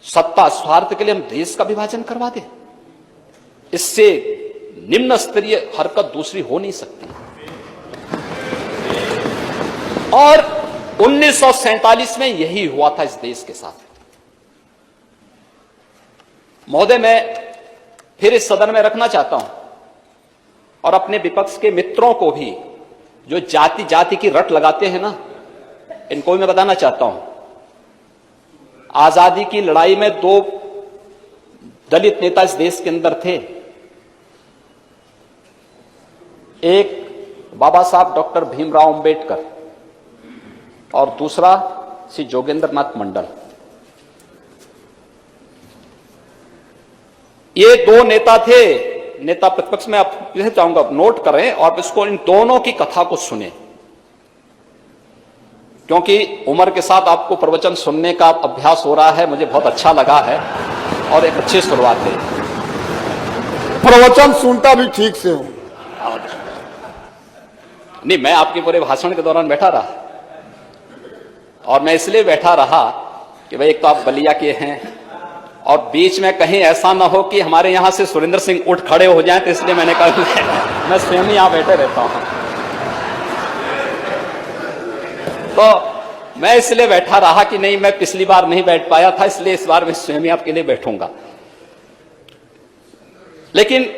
सत्ता स्वार्थ के लिए हम देश का विभाजन करवा दें? इससे निम्न स्तरीय हरकत दूसरी हो नहीं सकती। और 1947 में यही हुआ था इस देश के साथ। महोदय, मैं फिर इस सदन में रखना चाहता हूं और अपने विपक्ष के मित्रों को भी, जो जाति जाति की रट लगाते हैं ना, इनको भी मैं बताना चाहता हूं, आजादी की लड़ाई में 2 दलित नेता इस देश के अंदर थे। एक बाबा साहब डॉक्टर भीमराव अंबेडकर और दूसरा श्री जोगेंद्र नाथ मंडल। ये 2 नेता थे, नेता प्रतिपक्ष में। आप चाहूंगा नोट करें और इसको, इन दोनों की कथा को सुने, क्योंकि उम्र के साथ आपको प्रवचन सुनने का अभ्यास हो रहा है। मुझे बहुत अच्छा लगा है और एक अच्छी शुरुआत है। प्रवचन सुनता भी ठीक से हूं। नहीं, मैं आपके पूरे भाषण के दौरान बैठा रहा, और मैं इसलिए बैठा रहा कि भाई एक तो आप बलिया के हैं और बीच में कहीं ऐसा ना हो कि हमारे यहां से सुरेंद्र सिंह उठ खड़े हो जाएं, तो इसलिए मैंने कहा मैं स्वयं ही यहां बैठे रहता हूं। तो मैं इसलिए बैठा रहा कि नहीं, मैं पिछली बार नहीं बैठ पाया था, इसलिए इस बार मैं स्वयं ही आपके लिए बैठूंगा। लेकिन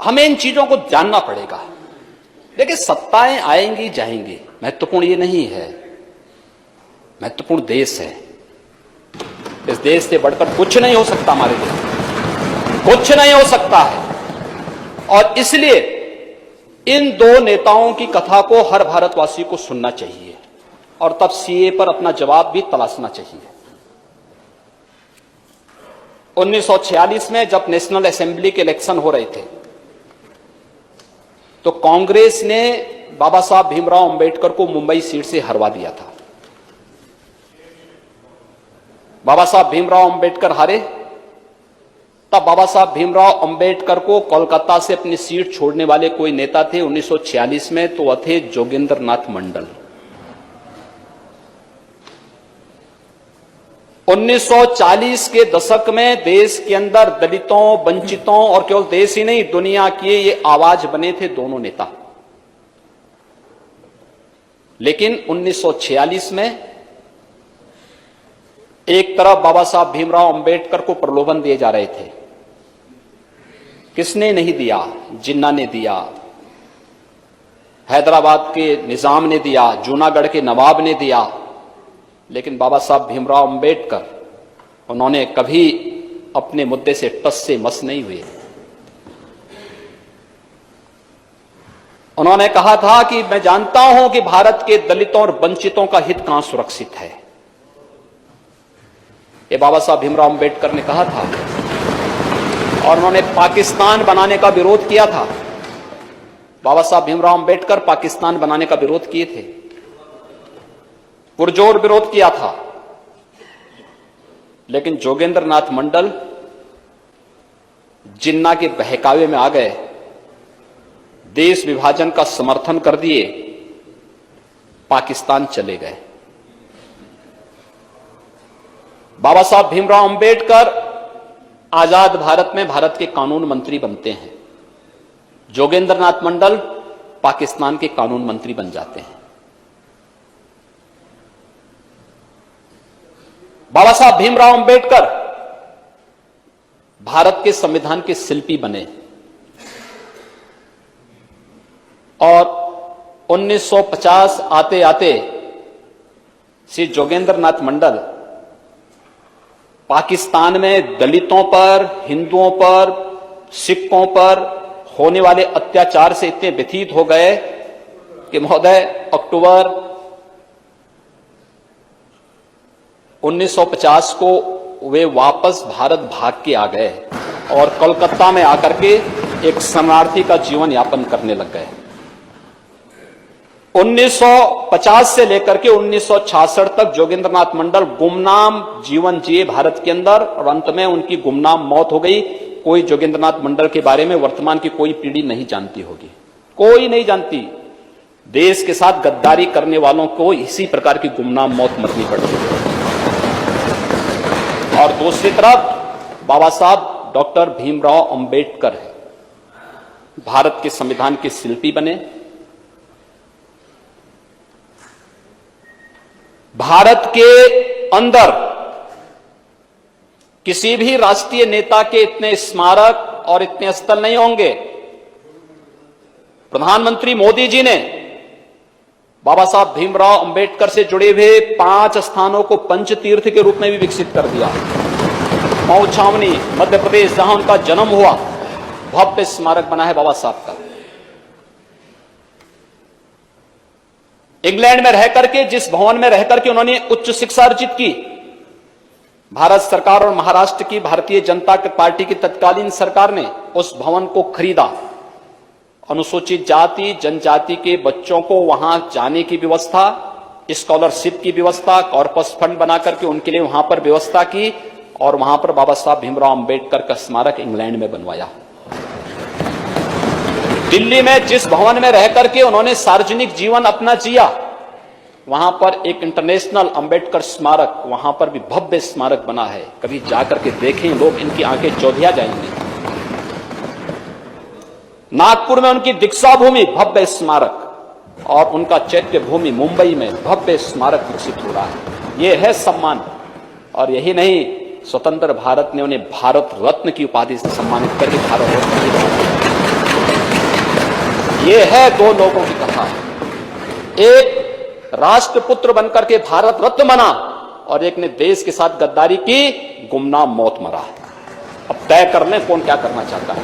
हमें इन चीजों को जानना पड़ेगा। देखिए, सत्ताएं आएंगी जाएंगी, महत्वपूर्ण ये नहीं है। महत्वपूर्ण देश है। इस देश से बढ़कर कुछ नहीं हो सकता हमारे लिए, कुछ नहीं हो सकता है। और इसलिए इन 2 नेताओं की कथा को हर भारतवासी को सुनना चाहिए और तब सीए पर अपना जवाब भी तलाशना चाहिए। 1946 में जब नेशनल असेंबली के इलेक्शन हो रहे थे, तो कांग्रेस ने बाबा साहब भीमराव अंबेडकर को मुंबई सीट से हरवा दिया था। बाबा साहब भीमराव अंबेडकर हारे, तब बाबा साहब भीमराव अंबेडकर को कोलकाता से अपनी सीट छोड़ने वाले कोई नेता थे 1946 में, तो वह थे जोगेंद्र नाथ मंडल। 1940 के दशक में देश के अंदर दलितों, वंचितों और केवल देश ही नहीं, दुनिया की ये आवाज बने थे दोनों नेता। लेकिन 1946 में एक तरफ बाबा साहब भीमराव अंबेडकर को प्रलोभन दिए जा रहे थे। किसने नहीं दिया? जिन्ना ने दिया, हैदराबाद के निजाम ने दिया, जूनागढ़ के नवाब ने दिया। लेकिन बाबा साहब भीमराव अंबेडकर, उन्होंने कभी अपने मुद्दे से टस से मस नहीं हुए। उन्होंने कहा था कि मैं जानता हूं कि भारत के दलितों और वंचितों का हित कहां सुरक्षित है। ये बाबा साहब भीमराव अंबेडकर ने कहा था, और उन्होंने पाकिस्तान बनाने का विरोध किया था। बाबा साहब भीमराव अंबेडकर पाकिस्तान बनाने का विरोध किए थे, पुरजोर विरोध किया था। लेकिन जोगेंद्र नाथ मंडल जिन्ना के बहकावे में आ गए, देश विभाजन का समर्थन कर दिए, पाकिस्तान चले गए। बाबा साहब भीमराव अंबेडकर आजाद भारत में भारत के कानून मंत्री बनते हैं। जोगेंद्र नाथ मंडल पाकिस्तान के कानून मंत्री बन जाते हैं। बाबा साहब भीमराव अंबेडकर भारत के संविधान के शिल्पी बने, और 1950 आते आते श्री जोगेंद्र नाथ मंडल पाकिस्तान में दलितों पर, हिंदुओं पर, सिखों पर होने वाले अत्याचार से इतने व्यथित हो गए कि महोदय, अक्टूबर 1950 को वे वापस भारत भाग के आ गए और कोलकाता में आकर के एक शरणार्थी का जीवन यापन करने लग गए। 1950 से लेकर के 1966 तक जोगेंद्र नाथ मंडल गुमनाम जीवन जिए भारत के अंदर, और अंत में उनकी गुमनाम मौत हो गई। कोई जोगेंद्र नाथ मंडल के बारे में वर्तमान की कोई पीढ़ी नहीं जानती होगी, कोई नहीं जानती। देश के साथ गद्दारी करने वालों को इसी प्रकार की गुमनाम मौत मरनी पड़ती है। और दूसरी तरफ बाबा साहब डॉक्टर भीमराव अंबेडकर है, भारत के संविधान के शिल्पी बने। भारत के अंदर किसी भी राष्ट्रीय नेता के इतने स्मारक और इतने स्थल नहीं होंगे। प्रधानमंत्री मोदी जी ने बाबा साहब भीमराव अंबेडकर से जुड़े हुए 5 स्थानों को पंच तीर्थ के रूप में भी विकसित कर दिया। मऊ छावनी, मध्य प्रदेश, जहां उनका जन्म हुआ, भव्य स्मारक बना है बाबा साहब का। इंग्लैंड में रहकर के, जिस भवन में रहकर के उन्होंने उच्च शिक्षा अर्जित की, भारत सरकार और महाराष्ट्र की भारतीय जनता पार्टी की तत्कालीन सरकार ने उस भवन को खरीदा। अनुसूचित जाति जनजाति के बच्चों को वहां जाने की व्यवस्था, स्कॉलरशिप की व्यवस्था, कॉर्पस फंड बनाकर के उनके लिए वहां पर व्यवस्था की और वहां पर बाबा साहब भीमराव अंबेडकर का स्मारक इंग्लैंड में बनवाया। दिल्ली में जिस भवन में रहकर के उन्होंने सार्वजनिक जीवन अपना जिया, वहां पर एक इंटरनेशनल अंबेडकर स्मारक, वहां पर भी भव्य स्मारक बना है। कभी जाकर के देखें लोग, इनकी आंखें चौधिया जाएंगी। नागपुर में उनकी दीक्षा भूमि, भव्य स्मारक, और उनका चैत्य भूमि मुंबई में भव्य स्मारक विकसित हो रहा है। यह है सम्मान। और यही नहीं, स्वतंत्र भारत ने उन्हें भारत रत्न की उपाधि से सम्मानित करके भारत रत्न की। यह है दो लोगों की कथा। एक राष्ट्रपुत्र बनकर के भारत रत्न बना और एक ने देश के साथ गद्दारी की, गुमनाम मौत मरा। अब तय कर लें कौन क्या करना चाहता है।